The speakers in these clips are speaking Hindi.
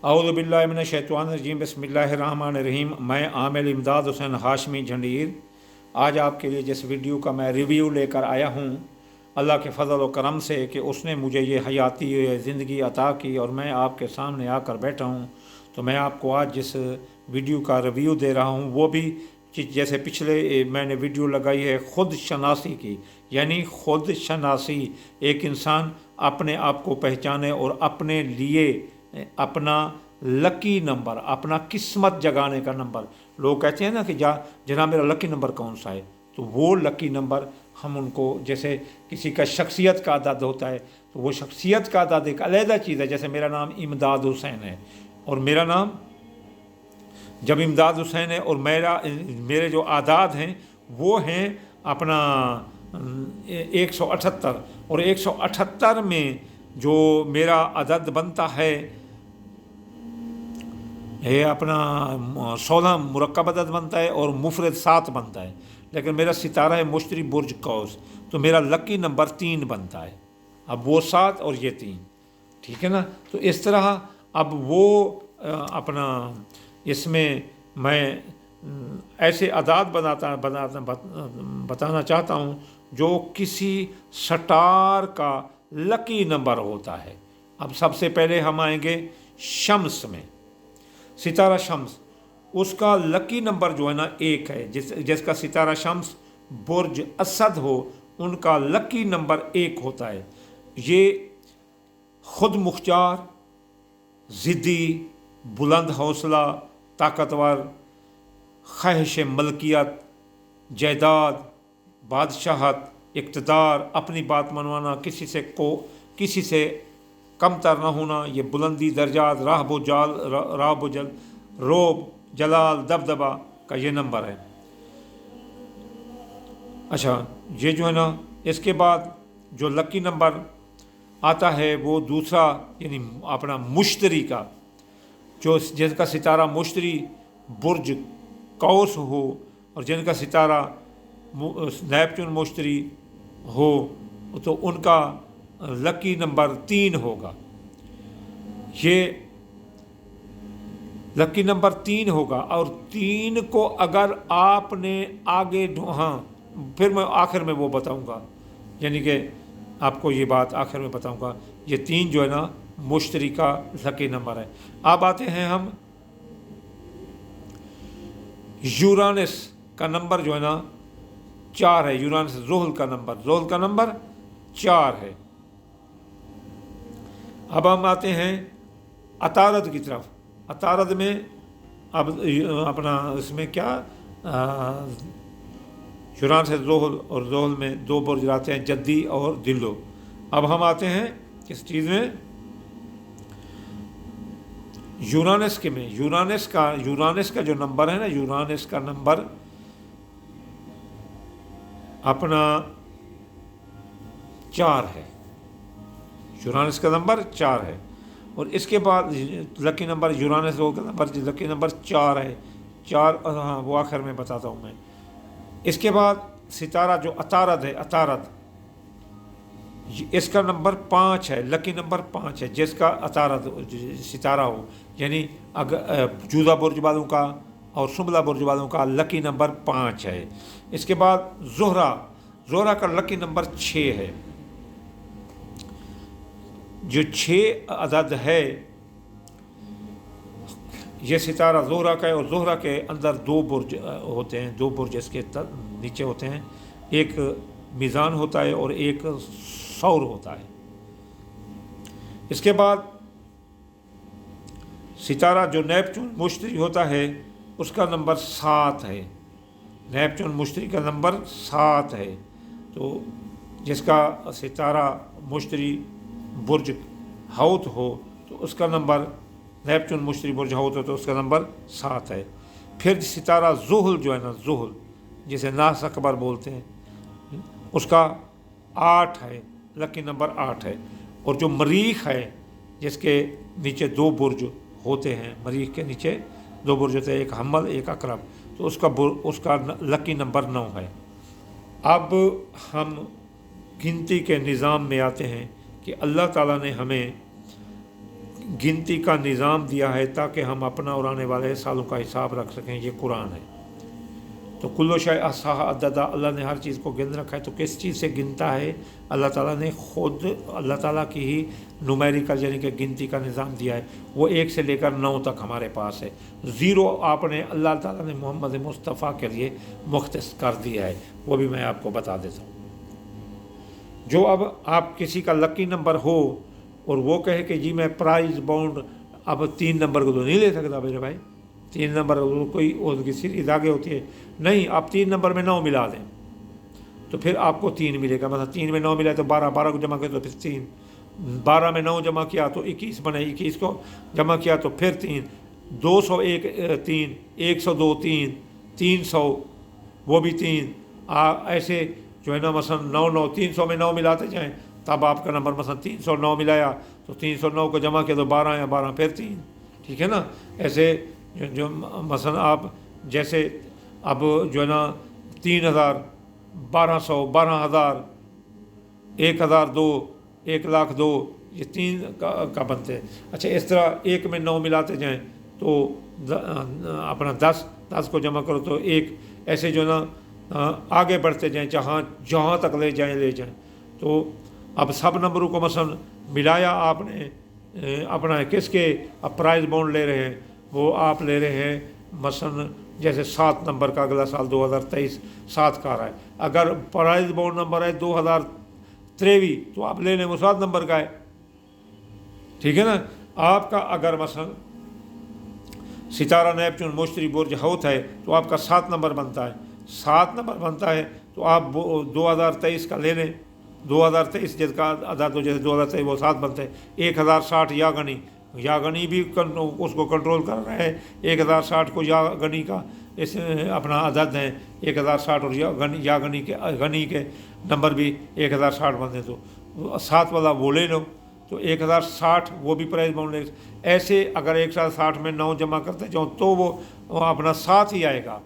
औज़ु बिल्लाहि मिनश शैतानिर रजीम बिस्मिल्लाहिर रहमानिर रहीम। मैं आमिर इमदाद हुसैन हाशमी झंडीर आज आपके लिए जिस वीडियो का मैं रिव्यू लेकर आया हूँ, अल्लाह के फ़ज़ल व करम से कि उसने मुझे ये हयाती ज़िंदगी अता की और मैं आपके सामने आकर बैठा हूँ, तो मैं आपको आज जिस वीडियो का रिव्यू दे रहा हूँ वो भी जैसे पिछले मैंने वीडियो लगाई है ख़ुद शनासी की, यानी ख़ुद शनासी, एक इंसान अपने आप को पहचाने और अपने लिए अपना लकी नंबर, अपना किस्मत जगाने का नंबर। लोग कहते हैं ना कि जनाब मेरा लकी नंबर कौन सा है, तो वो लकी नंबर हम उनको, जैसे किसी का शख्सियत का अदद होता है तो वो शख्सियत का अदद एक अलहदा चीज़ है। जैसे मेरा नाम इमदाद हुसैन है और मेरा नाम जब इमदाद हुसैन है और मेरे जो आदाद हैं वो हैं अपना 178, और 178 में जो मेरा अदद बनता है ये अपना 16 मुरक्कब अदद बनता है और मुफरद 7 बनता है। लेकिन मेरा सितारा है मुश्तरी बुर्ज कौस, तो मेरा लकी नंबर 3 बनता है। अब वो 7 और ये 3, ठीक है ना। तो इस तरह अब वो अपना इसमें मैं ऐसे आदात बताना चाहता हूँ जो किसी स्टार का लकी नंबर होता है। अब सबसे पहले हम आएंगे शम्स में, सितारा शम्स, उसका लकी नंबर जो है ना 1 है। जिसका सितारा शम्स बुर्ज असद हो उनका लकी नंबर 1 होता है। ये खुद मुख्तार, ज़िद्दी, बुलंद हौसला, ताकतवर, ख्वाहिश मलकियत, जायदाद, बादशाहत, इक़्तिदार, अपनी बात मनवाना, किसी से कमतर न होना, ये बुलंदी दर्जात, राहबुजल, रोब, जलाल, दबदबा का ये नंबर है। अच्छा, ये जो है ना, इसके बाद जो लकी नंबर आता है वो दूसरा, यानी अपना मुश्तरी का, जिसका सितारा मुश्तरी बुर्ज कौस हो और जिनका सितारा नेपच्यून मुश्तरी हो, तो उनका लकी नंबर 3 होगा। ये लकी नंबर 3 होगा और 3 को अगर आपने आगे, हाँ फिर मैं आखिर में वो बताऊंगा, यानी कि आपको ये बात आखिर में बताऊंगा। ये 3 जो है ना मुश्तरी का लकी नंबर है। अब आते हैं हम यूरानस का नंबर जो है ना 4 है। यूरानस ज़ोहल का नंबर 4 है। अब हम आते हैं अतारद की तरफ। अतारद में अब अपना इसमें क्या, यूरानस ज़ोहल, और ज़ोहल में 2 बुर्ज आते हैं, जद्दी और दिल्लो। अब हम आते हैं किस चीज़ में, यूरानस के में। यूरानस का जो नंबर है ना, यूरानस का नंबर अपना 4 है। यूरानस का नंबर 4 है और इसके बाद लकी नंबर यूरानस का नंबर लकी नंबर 4 है। 4, हाँ वो आखिर में बताता हूँ मैं। इसके बाद सितारा जो अतारद है, अतारद इसका नंबर 5 है, लकी नंबर 5 है। जिसका अतारद सितारा हो, यानी अगर जूदा बुर्ज वालों का और सुमला बुर्ज वालों का लकी नंबर 5 है। इसके बाद ज़ोहरा का लकी नंबर 6 है। जो 6 अदद है, ये सितारा ज़ोहरा का है और ज़ोहरा के अंदर 2 बुर्ज होते हैं। 2 बुर्ज इसके नीचे होते हैं, एक मीज़ान होता है और एक सौर होता है। इसके बाद सितारा जो नेपच्यून मुश्तरी होता है उसका नंबर 7 है। नेपच्यून मुश्तरी का नंबर 7 है। तो जिसका सितारा मुश्तरी बुर्ज हौत हो तो उसका नंबर, नेपच्यून मुश्तरी बुर्ज हौत हो तो उसका नंबर 7 है। फिर सितारा ज़ोहल जो है ना, ज़ोहल जिसे नास अकबर बोलते हैं, उसका 8 है, लकी नंबर 8 है। और जो मरीख है जिसके नीचे 2 बुर्ज होते हैं, मरीख के नीचे 2 बुर्ज होते हैं, एक हम्मल एक अकरब, तो उसका लकी नंबर 9 है। अब हम गिनती के निज़ाम में आते हैं कि अल्लाह ताला ने हमें गिनती का निज़ाम दिया है ताकि हम अपना और आने वाले सालों का हिसाब रख सकें। ये कुरान है। तो कुल्लो शय अहसाहा अद्ददा, अल्लाह ने हर चीज़ को गिन रखा है। तो किस चीज़ से गिनता है? अल्लाह ताला ने ख़ुद, अल्लाह ताला की ही नुमेरिकल यानी कि गिनती का निज़ाम दिया है। वो 1 से लेकर 9 तक हमारे पास है। 0 आपने अल्लाह ताला ने मोहम्मद मुस्तफ़ा के लिए मुख्तस कर दिया है। वो भी मैं आपको बता देता हूँ। जो अब आप किसी का लकी नंबर हो और वो कहे कि जी मैं प्राइज़ बाउंड अब 3 नंबर को तो नहीं ले सकता मेरे भाई, 3 नंबर कोई उसकी सीरीज आगे होती है, नहीं आप 3 नंबर में 9 मिला दें तो फिर आपको 3 मिलेगा। मतलब 3 में 9 मिला तो 12, 12 को जमा किया तो फिर 3, 12 में 9 जमा किया तो 21 बने, 21 को जमा किया तो फिर 3, 201 3, 102 3, 300 वो भी 3, ऐसे जो है ना मसलन 9 9 300 में 9 मिलाते जाएँ तब आपका नंबर मसलन 309 मिलाया तो 309 को जमा किया तो 12 या 12 फिर 3, ठीक है ना। ऐसे जो मसलन आप जैसे अब जो है ना 3000, 1200, 12000, 1002, 1,02,000 ये 3 का बनते हैं। अच्छा इस तरह 1 में 9 मिलाते जाएं तो अपना 10 को जमा करो तो 1, ऐसे जो ना आगे बढ़ते जाएं जहाँ तक ले जाएं। तो अब सब नंबरों को मसलन मिलाया आपने अपना किसके, अब प्राइज़ बाउंड ले रहे हैं, वो आप ले रहे हैं मसलन जैसे 7 नंबर का अगला साल 2023 7 का आ रहा है। अगर प्राइज़ बाउंड नंबर है 2023 तो आप ले लें वो 7 नंबर का है, ठीक है ना। आपका अगर मसलन सितारा नेपच्यून मुश्तरी बुर्ज हौत है तो आपका 7 नंबर बनता है, 7 नंबर बनता है तो आप 2023 का ले लें। 2023 जिसका आधा तो जैसे 2023 वो 7 बनते हैं। 1060 यागनी भी उसको कंट्रोल कर रहे हैं। 1060 को यागनी का इस अपना अदद है 1060 और यागनी के नंबर भी 1060 बनते। तो 7 वाला वो ले लो तो 1060 वो भी प्राइस बाउंड ले। ऐसे अगर 160 में 9 जमा करते जाओ तो वो अपना 7 ही आएगा।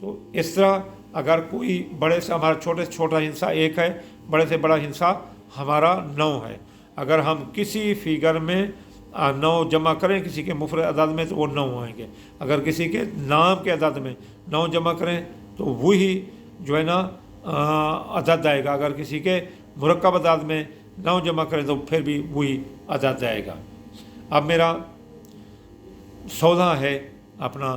तो इस तरह अगर कोई बड़े से हमारा छोटे से छोटा हिस्सा 1 है, बड़े से बड़ा हिस्सा हमारा 9 है। अगर हम किसी फिगर में 9 जमा करें किसी के मुफरद अदद में तो वो 9 आएंगे। अगर किसी के नाम के अदद में 9 जमा करें तो वही जो है ना अदद आएगा। अगर किसी के मुरक्कब अदद में 9 जमा करें तो फिर भी वही अदद आएगा। अब मेरा 16 है अपना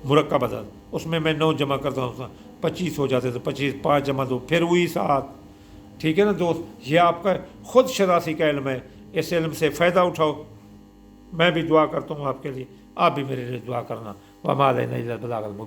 मुरक्कब अदद, उसमें मैं 9 जमा करता हूँ 25 हो जाते तो 25, 5 जमा दो फिर वही 7, ठीक है ना दोस्त। ये आपका खुद शरासी का इल्म है, इस इल्म से फ़ायदा उठाओ। मैं भी दुआ करता हूँ आपके लिए, आप भी मेरे लिए दुआ करना। वमा अलैना इल्लल बलागुल मुबीन।